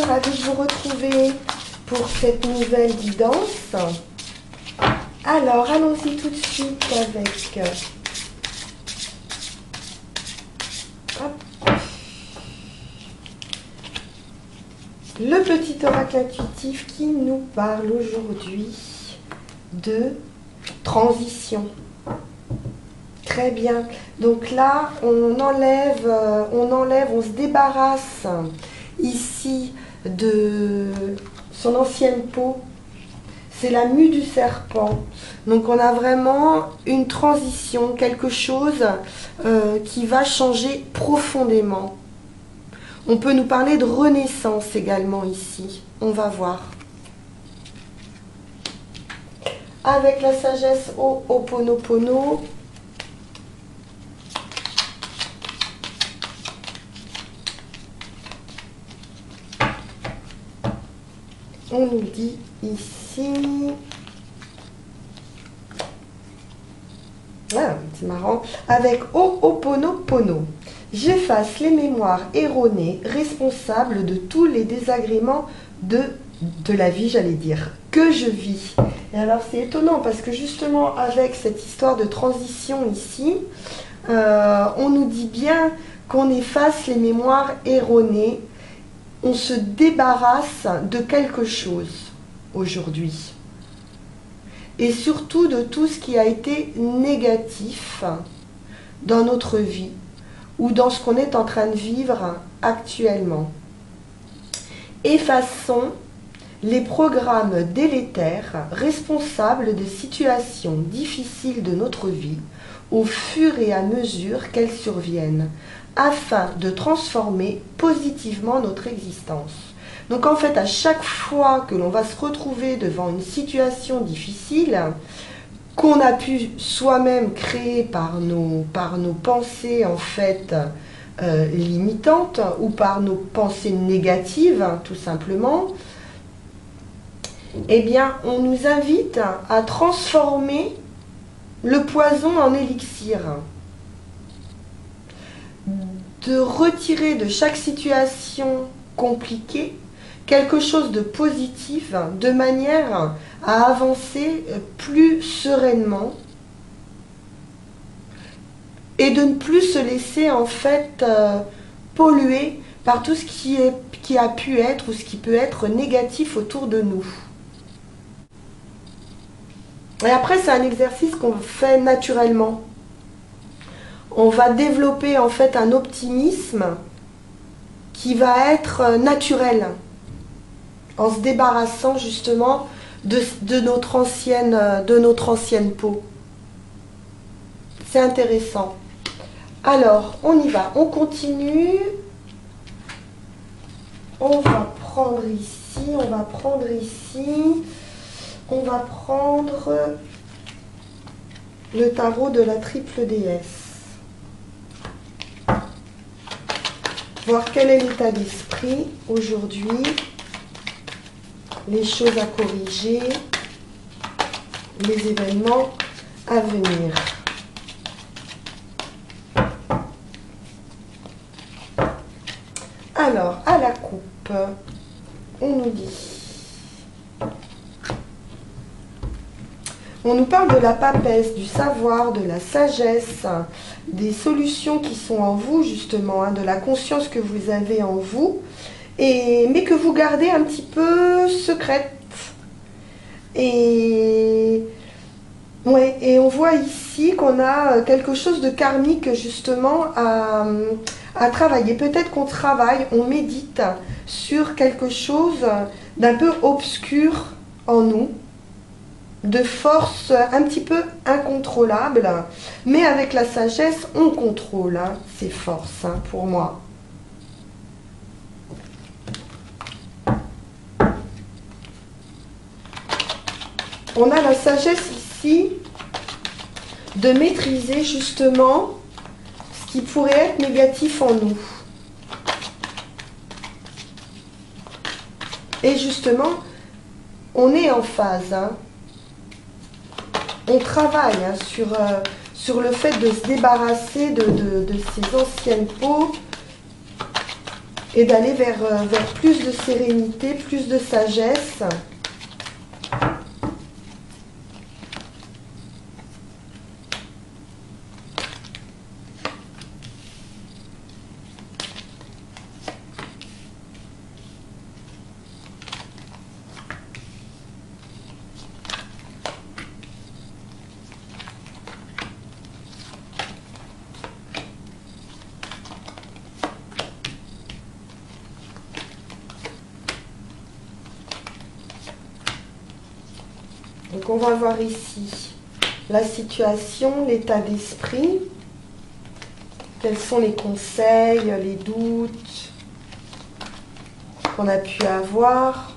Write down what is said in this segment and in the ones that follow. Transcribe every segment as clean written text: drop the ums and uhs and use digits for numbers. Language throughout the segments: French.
ravie de vous retrouver pour cette nouvelle guidance. Alors, allons-y tout de suite avec le petit oracle intuitif qui nous parle aujourd'hui de transition. Très bien. Donc là, on se débarrasse ici de son ancienne peau. C'est la mue du serpent. Donc on a vraiment une transition, quelque chose qui va changer profondément. On peut nous parler de renaissance également ici. On va voir. Avec la sagesse Ho'oponopono, on nous dit ici, c'est marrant, avec Ho'oponopono, j'efface les mémoires erronées responsables de tous les désagréments de la vie, j'allais dire, que je vis. Et alors c'est étonnant parce que justement avec cette histoire de transition ici, on nous dit bien qu'on efface les mémoires erronées. On se débarrasse de quelque chose aujourd'hui. Et surtout de tout ce qui a été négatif dans notre vie ou dans ce qu'on est en train de vivre actuellement. Effaçons les programmes délétères responsables des situations difficiles de notre vie au fur et à mesure qu'elles surviennent, afin de transformer positivement notre existence. Donc en fait, à chaque fois que l'on va se retrouver devant une situation difficile, qu'on a pu soi-même créer par nos pensées en fait limitantes, ou par nos pensées négatives, tout simplement, eh bien, on nous invite à transformer le poison en élixir. De retirer de chaque situation compliquée quelque chose de positif, de manière à avancer plus sereinement et de ne plus se laisser en fait polluer par tout ce qui a pu être ou ce qui peut être négatif autour de nous. Et après, c'est un exercice qu'on fait naturellement. On va développer en fait un optimisme qui va être naturel en se débarrassant justement de notre ancienne peau. C'est intéressant. Alors, on y va, on continue. On va prendre ici, on va prendre le tarot de la triple déesse. Voir quel est l'état d'esprit aujourd'hui, les choses à corriger, les événements à venir. Alors, à la coupe, on nous parle de la papesse, du savoir, de la sagesse, des solutions qui sont en vous justement, de la conscience que vous avez en vous, mais que vous gardez un petit peu secrète. Et on voit ici qu'on a quelque chose de karmique justement à travailler. Peut-être qu'on travaille, on médite sur quelque chose d'un peu obscur en nous, de force un petit peu incontrôlable, mais avec la sagesse, on contrôle ces forces, pour moi. On a la sagesse ici de maîtriser justement ce qui pourrait être négatif en nous. Et justement, on est en phase, on travaille sur le fait de se débarrasser de ces anciennes peaux et d'aller vers plus de sérénité, plus de sagesse. Donc on va voir ici la situation, l'état d'esprit, quels sont les conseils, les doutes qu'on a pu avoir.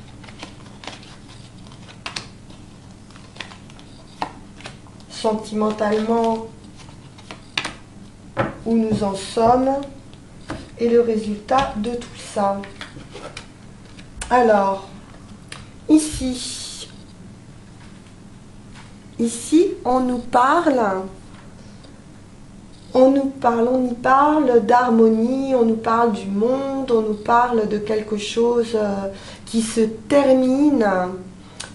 Sentimentalement, où nous en sommes et le résultat de tout ça. Alors, ici, on nous parle d'harmonie, on nous parle du monde, on nous parle de quelque chose qui se termine,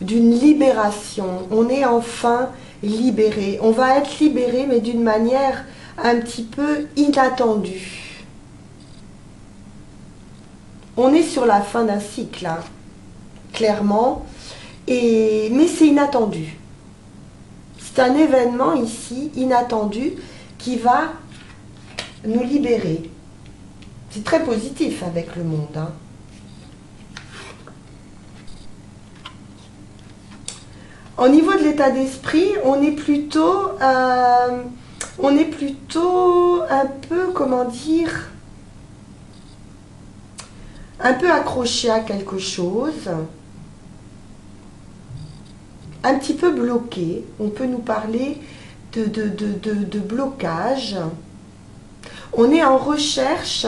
d'une libération. On est enfin libéré. On va être libéré, mais d'une manière un petit peu inattendue. On est sur la fin d'un cycle, hein, clairement, mais c'est inattendu. C'est un événement ici, inattendu, qui va nous libérer. C'est très positif avec le monde. Hein. Au niveau de l'état d'esprit, on est plutôt un peu, comment dire, un peu accroché à quelque chose. Un petit peu bloqué, on peut nous parler de blocage. On est en recherche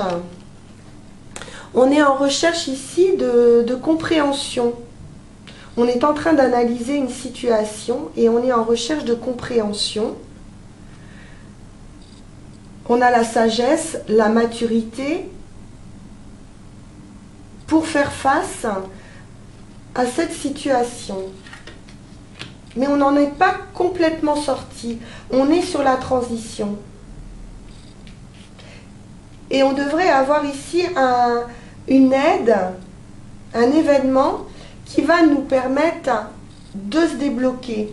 ici de compréhension. On est en train d'analyser une situation et on est en recherche de compréhension. On a la sagesse, la maturité pour faire face à cette situation. Mais on n'en est pas complètement sorti. On est sur la transition. Et on devrait avoir ici une aide, un événement qui va nous permettre de se débloquer.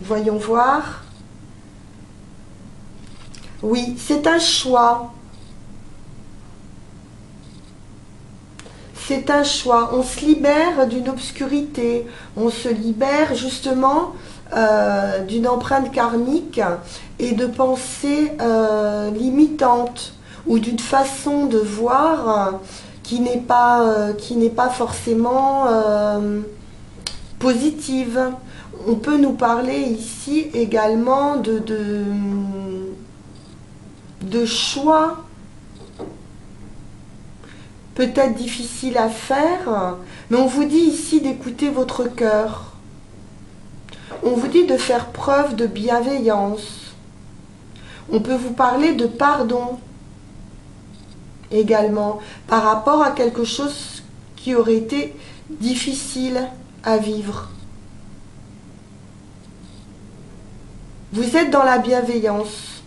Voyons voir. Oui, c'est un choix. C'est un choix. On se libère d'une obscurité. On se libère justement d'une empreinte karmique et de pensées limitantes ou d'une façon de voir qui n'est pas forcément positive. On peut nous parler ici également de choix peut-être difficile à faire, mais on vous dit ici d'écouter votre cœur. On vous dit de faire preuve de bienveillance. On peut vous parler de pardon également, par rapport à quelque chose qui aurait été difficile à vivre. Vous êtes dans la bienveillance.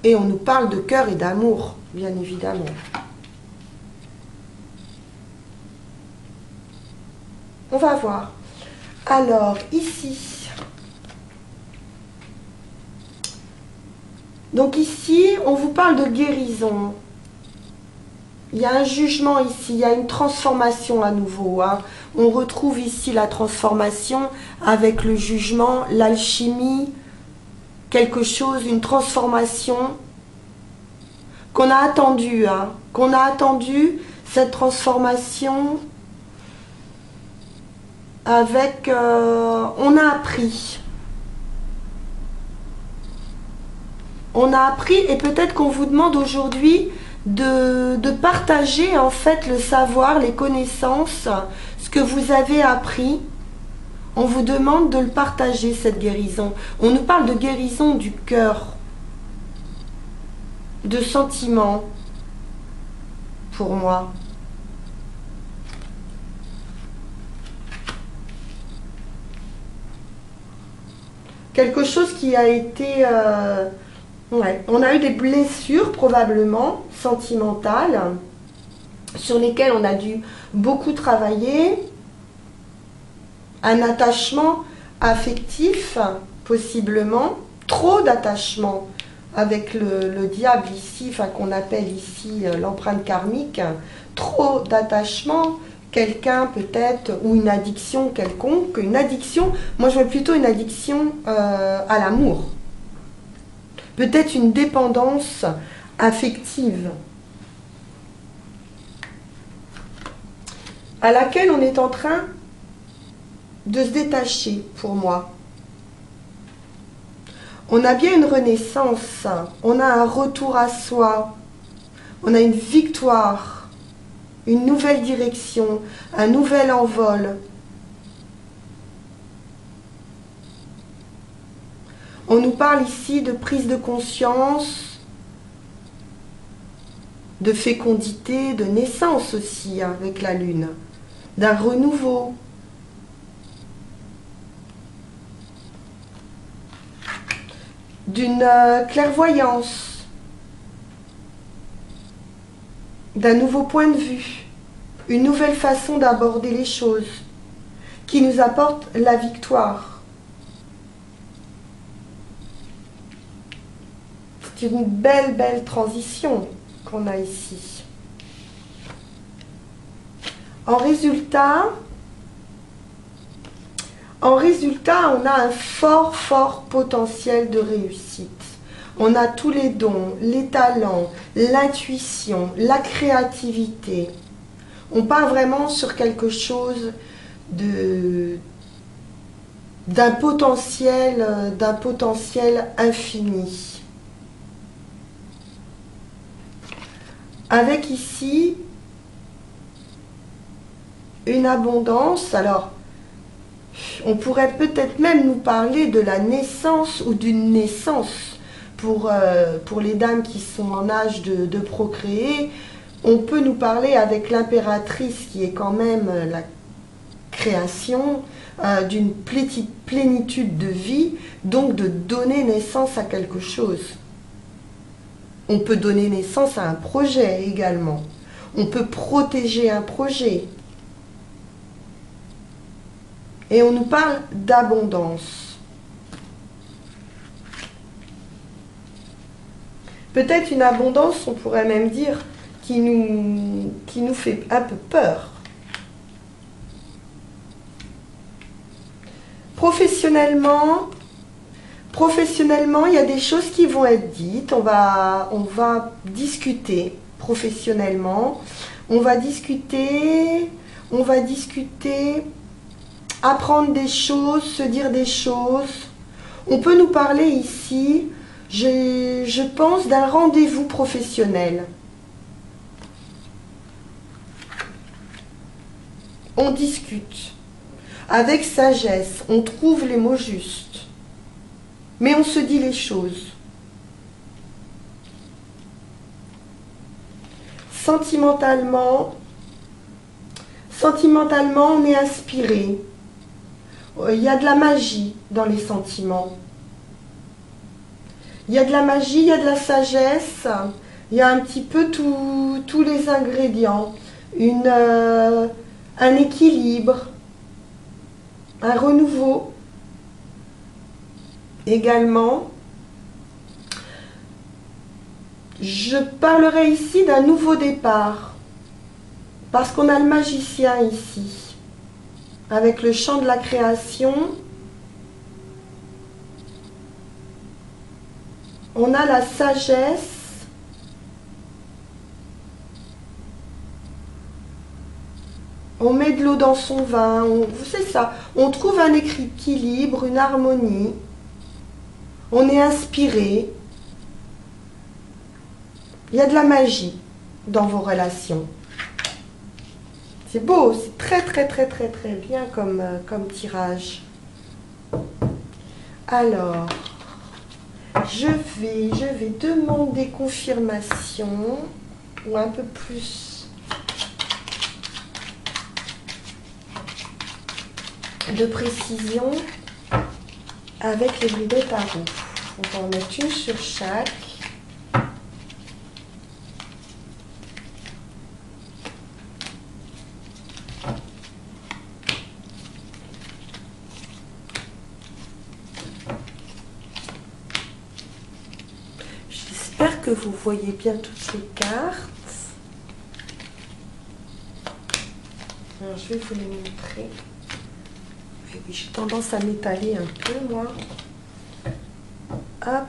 Et on nous parle de cœur et d'amour, bien évidemment. On va voir. Alors, ici. Donc ici, on vous parle de guérison. Il y a un jugement ici, il y a une transformation à nouveau. Hein. On retrouve ici la transformation avec le jugement, l'alchimie, quelque chose, une transformation qu'on a attendue. Hein. Qu'on a attendu, cette transformation avec... on a appris. On a appris et peut-être qu'on vous demande aujourd'hui de partager en fait le savoir, les connaissances, ce que vous avez appris. On vous demande de le partager, cette guérison. On nous parle de guérison du cœur. de sentiments pour moi. Quelque chose qui a été... ouais, on a eu des blessures probablement sentimentales sur lesquelles on a dû beaucoup travailler. Un attachement affectif, possiblement. Trop d'attachement avec le diable ici, enfin qu'on appelle ici l'empreinte karmique. Trop d'attachement. Quelqu'un peut-être, ou une addiction quelconque. Une addiction, moi je vois plutôt une addiction à l'amour. Peut-être une dépendance affective à laquelle on est en train de se détacher pour moi. On a bien une renaissance, on a un retour à soi, on a une victoire, une nouvelle direction, un nouvel envol. On nous parle ici de prise de conscience, de fécondité, de naissance aussi avec la lune, d'un renouveau. D'une clairvoyance, d'un nouveau point de vue, une nouvelle façon d'aborder les choses qui nous apporte la victoire. C'est une belle, belle transition qu'on a ici. En résultat, on a un fort, fort potentiel de réussite. On a tous les dons, les talents, l'intuition, la créativité. On part vraiment sur quelque chose d'un potentiel infini. Avec ici une abondance. Alors, on pourrait peut-être même nous parler de la naissance ou d'une naissance pour les dames qui sont en âge de procréer. On peut nous parler avec l'impératrice qui est quand même la création d'une plénitude de vie, donc de donner naissance à quelque chose. On peut donner naissance à un projet également. On peut protéger un projet. Et on nous parle d'abondance. Peut-être une abondance, on pourrait même dire, qui nous fait un peu peur. Professionnellement, il y a des choses qui vont être dites. On va discuter professionnellement. On va discuter, apprendre des choses, se dire des choses. On peut nous parler ici, je pense, d'un rendez-vous professionnel. On discute avec sagesse, on trouve les mots justes, mais on se dit les choses. Sentimentalement, on est inspiré. Il y a de la magie dans les sentiments. Il y a de la magie, il y a de la sagesse, il y a un petit peu tous les ingrédients. Un équilibre, un renouveau également. Je parlerai ici d'un nouveau départ, parce qu'on a le magicien ici, avec le chant de la création. On a la sagesse. On met de l'eau dans son vin, c'est ça. On trouve un équilibre, une harmonie. On est inspiré. Il y a de la magie dans vos relations. C'est beau, c'est très très très très très bien comme tirage. Alors, Je vais demander confirmation ou un peu plus de précision avec les bridettes à roue. On va en mettre une sur chaque. J'espère que vous voyez bien toutes les cartes. Alors, je vais vous les montrer. Oui, j'ai tendance à m'étaler un peu, moi. Hop.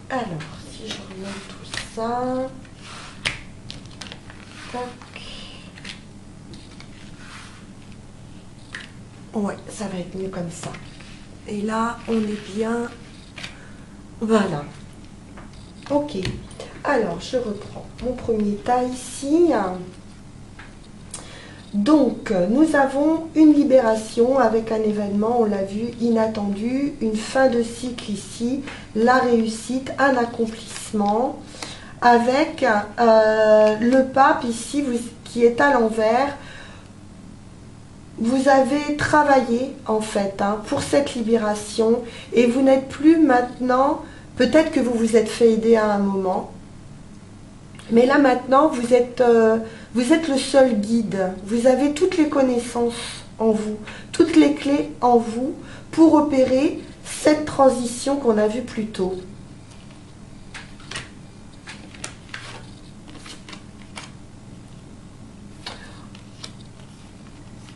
Alors, si je remonte tout ça. Tac. Ouais, ça va être mieux comme ça. Et là, on est bien. Voilà. Ok. Alors, je reprends mon premier tas ici. Donc, nous avons une libération avec un événement, on l'a vu, inattendu, une fin de cycle ici, la réussite, un accomplissement, avec le pape ici qui est à l'envers. Vous avez travaillé en fait pour cette libération et vous n'êtes plus maintenant, peut-être que vous vous êtes fait aider à un moment, mais là maintenant vous êtes le seul guide, vous avez toutes les connaissances en vous, toutes les clés en vous pour opérer cette transition qu'on a vue plus tôt.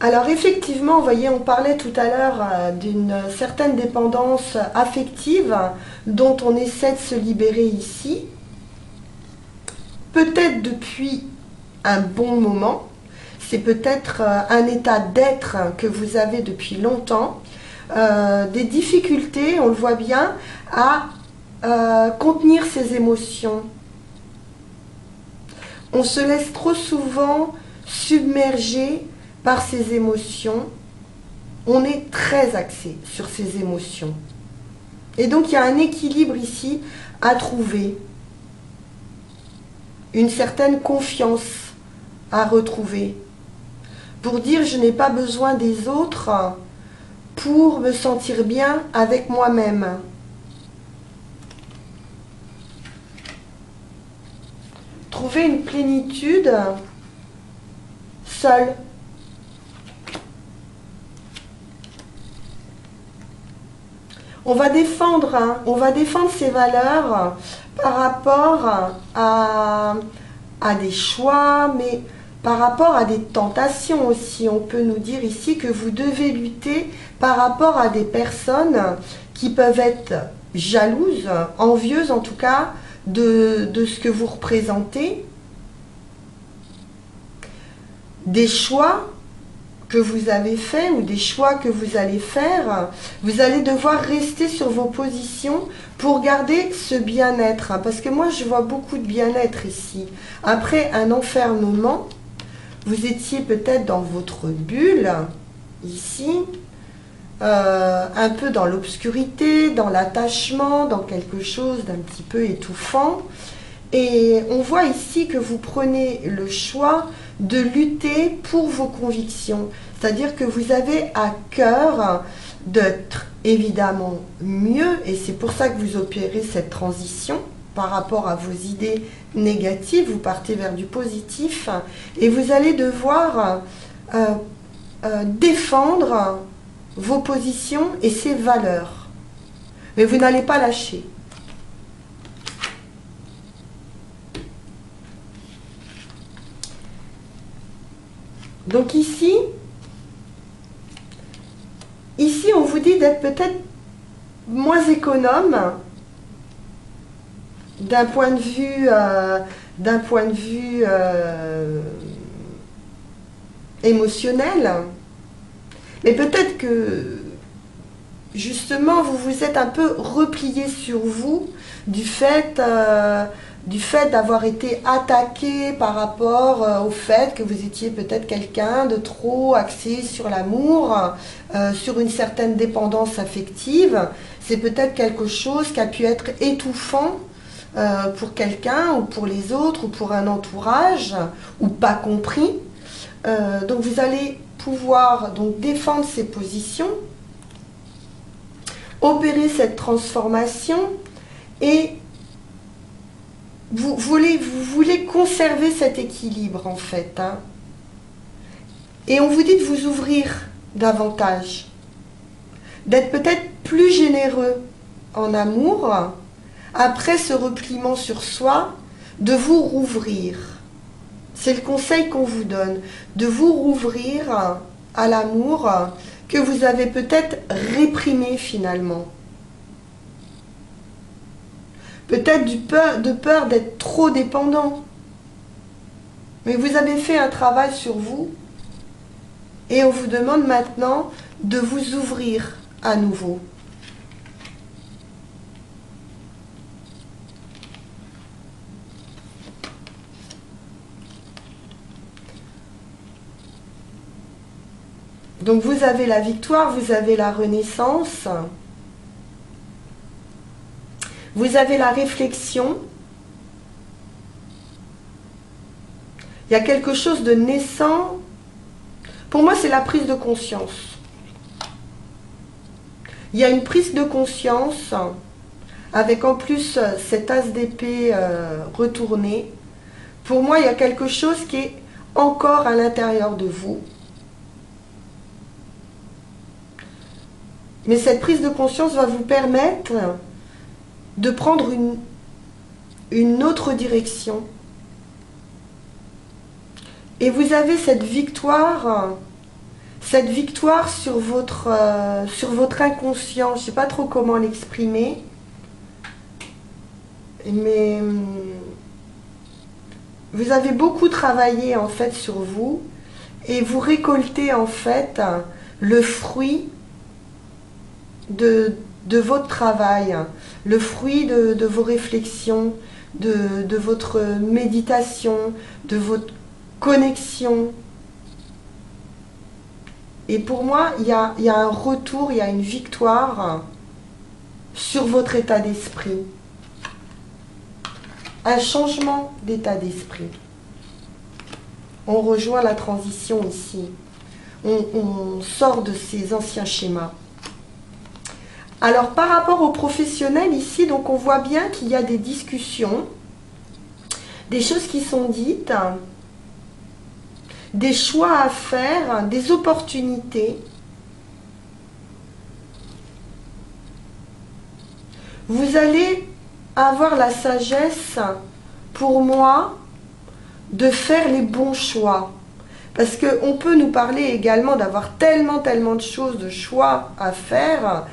Alors effectivement, vous voyez, on parlait tout à l'heure d'une certaine dépendance affective dont on essaie de se libérer ici. Peut-être depuis un bon moment, c'est peut-être un état d'être que vous avez depuis longtemps, des difficultés, on le voit bien, à contenir ses émotions. On se laisse trop souvent submerger par ses émotions, on est très axé sur ses émotions. Et donc il y a un équilibre ici à trouver, une certaine confiance à retrouver, pour dire je n'ai pas besoin des autres pour me sentir bien avec moi-même. Trouver une plénitude seule. On va défendre ces valeurs par rapport à des choix, mais par rapport à des tentations aussi. On peut nous dire ici que vous devez lutter par rapport à des personnes qui peuvent être jalouses, envieuses en tout cas, de ce que vous représentez. Des choix que vous avez fait ou des choix que vous allez faire, vous allez devoir rester sur vos positions pour garder ce bien-être. Parce que moi, je vois beaucoup de bien-être ici. Après un enfermement, vous étiez peut-être dans votre bulle, ici, un peu dans l'obscurité, dans l'attachement, dans quelque chose d'un petit peu étouffant. Et on voit ici que vous prenez le choix de lutter pour vos convictions. C'est-à-dire que vous avez à cœur d'être évidemment mieux, et c'est pour ça que vous opérez cette transition par rapport à vos idées négatives, vous partez vers du positif, et vous allez devoir défendre vos positions et ces valeurs. Mais vous n'allez pas lâcher. Donc ici, on vous dit d'être peut-être moins économe d'un point de vue émotionnel, mais peut-être que justement vous vous êtes un peu replié sur vous du fait du fait d'avoir été attaqué par rapport au fait que vous étiez peut-être quelqu'un de trop axé sur l'amour, sur une certaine dépendance affective. C'est peut-être quelque chose qui a pu être étouffant pour quelqu'un ou pour les autres ou pour un entourage ou pas compris. Donc vous allez pouvoir donc défendre ces positions, opérer cette transformation et vous voulez conserver cet équilibre en fait. Hein. Et on vous dit de vous ouvrir davantage, d'être peut-être plus généreux en amour, après ce repliement sur soi, de vous rouvrir. C'est le conseil qu'on vous donne, de vous rouvrir à l'amour que vous avez peut-être réprimé finalement. Peut-être de peur d'être trop dépendant. Mais vous avez fait un travail sur vous et on vous demande maintenant de vous ouvrir à nouveau. Donc vous avez la victoire, vous avez la renaissance. Vous avez la réflexion. Il y a quelque chose de naissant. Pour moi, c'est la prise de conscience. Il y a une prise de conscience avec en plus cet as d'épée retourné. Pour moi, il y a quelque chose qui est encore à l'intérieur de vous. Mais cette prise de conscience va vous permettre de prendre une autre direction. Et vous avez cette victoire sur votre inconscient. Je ne sais pas trop comment l'exprimer. Mais vous avez beaucoup travaillé en fait sur vous. Et vous récoltez en fait le fruit de votre travail, le fruit de vos réflexions, de votre méditation, de votre connexion. Et pour moi, il y a un retour, il y a une victoire sur votre état d'esprit. Un changement d'état d'esprit. On rejoint la transition ici. On sort de ces anciens schémas. Alors, par rapport aux professionnels ici, donc on voit bien qu'il y a des discussions, des choses qui sont dites, des choix à faire, des opportunités. Vous allez avoir la sagesse, pour moi, de faire les bons choix. Parce qu'on peut nous parler également d'avoir tellement de choses, de choix à faire,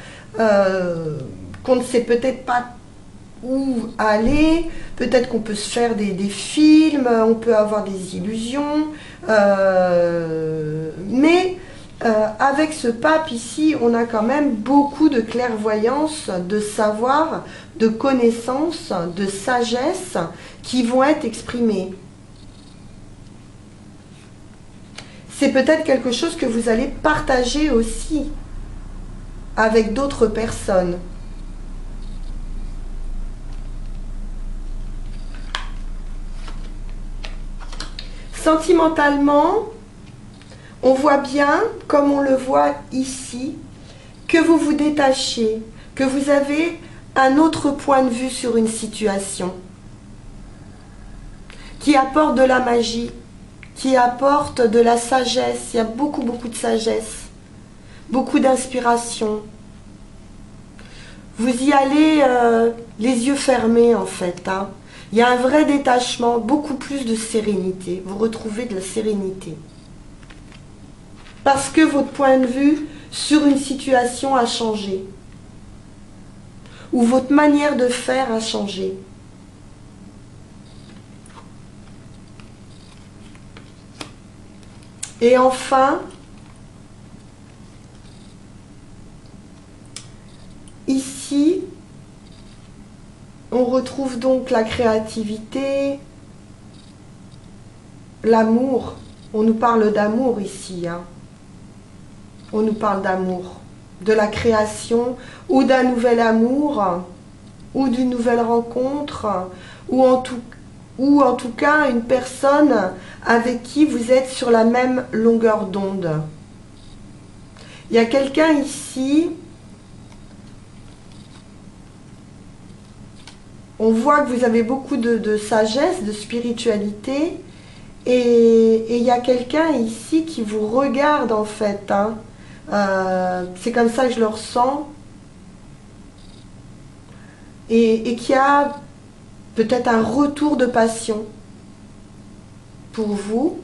qu'on ne sait peut-être pas où aller, peut-être qu'on peut se faire des films, on peut avoir des illusions, mais avec ce pape ici, on a quand même beaucoup de clairvoyance, de savoir, de connaissances, de sagesse qui vont être exprimées. C'est peut-être quelque chose que vous allez partager aussi avec d'autres personnes. Sentimentalement, on voit bien, comme on le voit ici, que vous vous détachez, que vous avez un autre point de vue sur une situation, qui apporte de la magie, qui apporte de la sagesse. Il y a beaucoup de sagesse. Beaucoup d'inspiration. Vous y allez les yeux fermés en fait. Hein. Il y a un vrai détachement, beaucoup plus de sérénité. Vous retrouvez de la sérénité. Parce que votre point de vue sur une situation a changé. Ou votre manière de faire a changé. Et enfin, ici, On retrouve donc la créativité, l'amour. On nous parle d'amour ici, hein. On nous parle d'amour, de la création, ou d'un nouvel amour, ou d'une nouvelle rencontre, ou en tout cas une personne avec qui vous êtes sur la même longueur d'onde. Il y a quelqu'un ici, on voit que vous avez beaucoup de sagesse, de spiritualité, et il y a quelqu'un ici qui vous regarde en fait, hein. C'est comme ça que je le ressens, et qui a peut-être un retour de passion pour vous.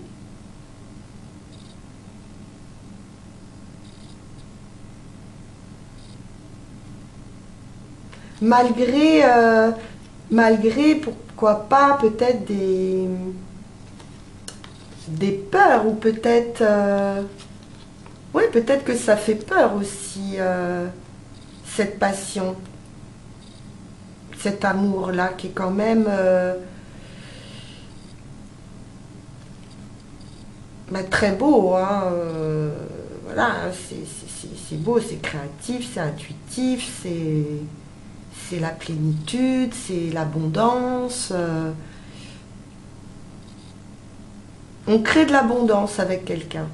Malgré pourquoi pas, peut-être des peurs, ou peut-être... oui, peut-être que ça fait peur aussi, cette passion, cet amour-là qui est quand même très beau, hein, voilà, c'est beau, c'est créatif, c'est intuitif, c'est la plénitude, c'est l'abondance. On crée de l'abondance avec quelqu'un.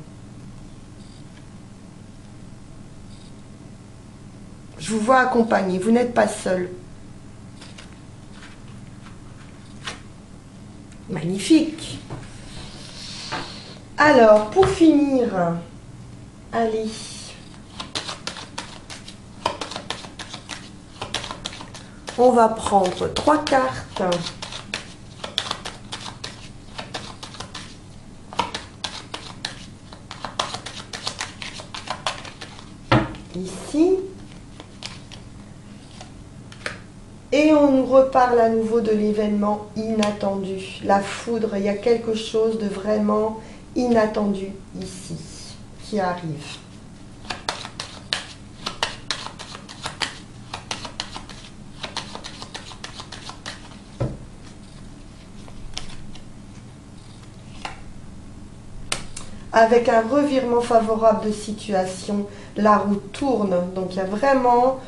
Je vous vois accompagné, vous n'êtes pas seul. Magnifique. Alors, pour finir, allez. On va prendre 3 cartes. Ici. Et on nous reparle à nouveau de l'événement inattendu. La foudre, il y a quelque chose de vraiment inattendu ici qui arrive. Avec un revirement favorable de situation, la roue tourne. Donc il y a vraiment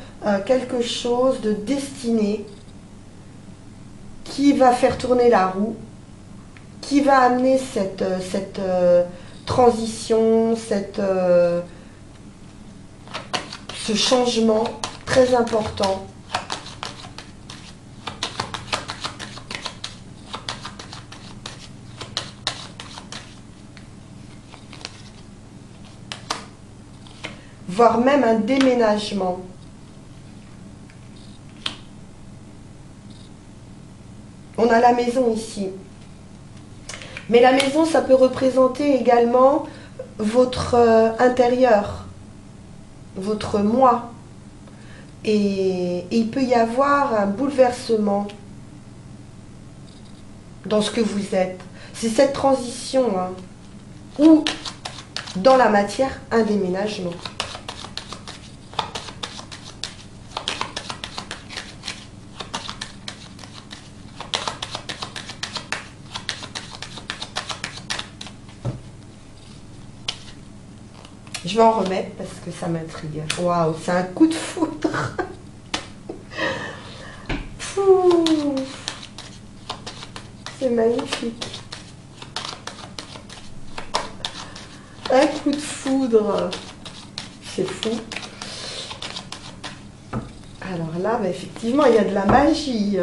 quelque chose de destiné qui va faire tourner la roue, qui va amener cette transition, ce changement très important. Voire même un déménagement. On a la maison ici. Mais la maison, ça peut représenter également votre intérieur, votre moi. Et il peut y avoir un bouleversement dans ce que vous êtes. C'est cette transition, hein, ou dans la matière, un déménagement. Je vais en remettre parce que ça m'intrigue. Waouh, c'est un coup de foudre. C'est magnifique. Un coup de foudre. C'est fou. Alors là, bah, effectivement, il y a de la magie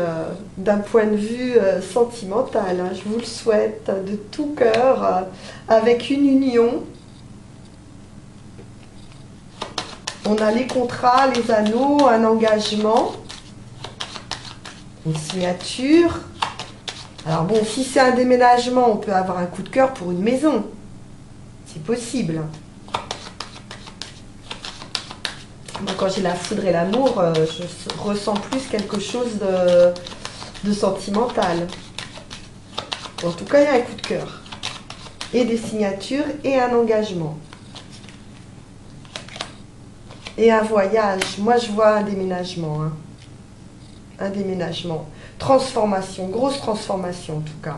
d'un point de vue sentimental, hein. Je vous le souhaite de tout cœur, avec une union. On a les contrats, les anneaux, un engagement, une signature. Alors bon, si c'est un déménagement, on peut avoir un coup de cœur pour une maison. C'est possible. Moi, quand j'ai la foudre et l'amour, je ressens plus quelque chose de sentimental. En tout cas, il y a un coup de cœur. Et des signatures et un engagement. Et un voyage. Moi, je vois un déménagement, hein. un déménagement. Transformation, grosse transformation en tout cas.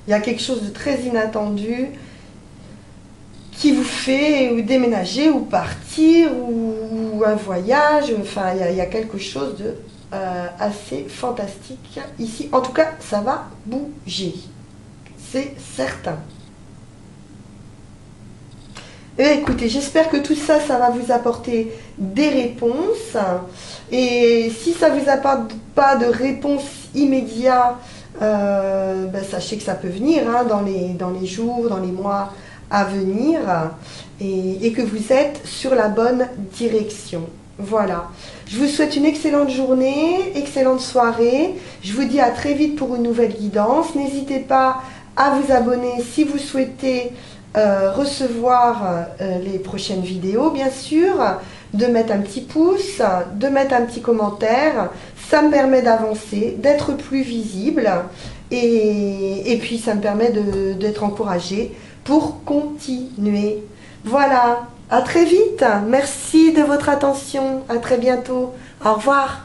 Il y a quelque chose de très inattendu qui vous fait déménager ou partir ou un voyage. Enfin, il y a quelque chose de assez fantastique ici. En tout cas, ça va bouger. C'est certain. Et écoutez, j'espère que tout ça, ça va vous apporter des réponses. Et si ça ne vous apporte pas de réponse immédiate, sachez que ça peut venir hein, dans les jours, dans les mois à venir et que vous êtes sur la bonne direction. Voilà. Je vous souhaite une excellente journée, excellente soirée. Je vous dis à très vite pour une nouvelle guidance. N'hésitez pas à vous abonner si vous souhaitez recevoir les prochaines vidéos, bien sûr, de mettre un petit pouce, de mettre un petit commentaire. Ça me permet d'avancer, d'être plus visible et puis ça me permet d'être encouragée pour continuer. Voilà, à très vite. Merci de votre attention. À très bientôt. Au revoir.